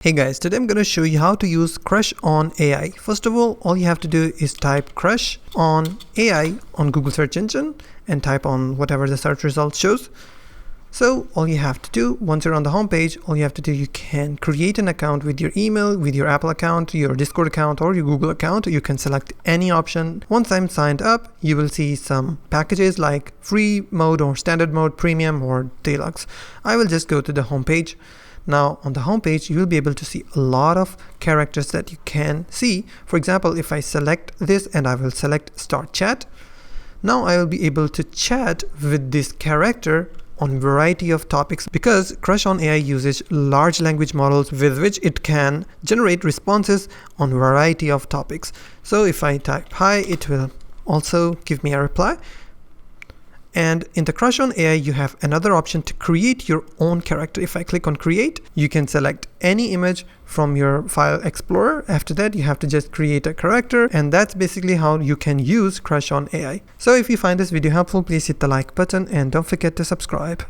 Hey guys, today I'm going to show you how to use CrushOn AI. First of all you have to do is type CrushOn AI on Google search engine and type on whatever the search result shows. So all you have to do, once you're on the home page, all you have to do, you can create an account with your email, with your Apple account, your Discord account, or your Google account. You can select any option. Once I'm signed up, you will see some packages like free mode or standard mode, premium or deluxe. I will just go to the home page. Now on the home page, you will be able to see a lot of characters that you can see. For example, if I select this and I will select start chat, now I will be able to chat with this character on variety of topics because CrushOn AI uses large language models with which it can generate responses on variety of topics. So if I type hi, it will also give me a reply. And in the CrushOn AI, you have another option to create your own character. If I click on create, you can select any image from your file explorer. After that, you have to just create a character, and that's basically how you can use CrushOn AI. So if you find this video helpful, please hit the like button and don't forget to subscribe.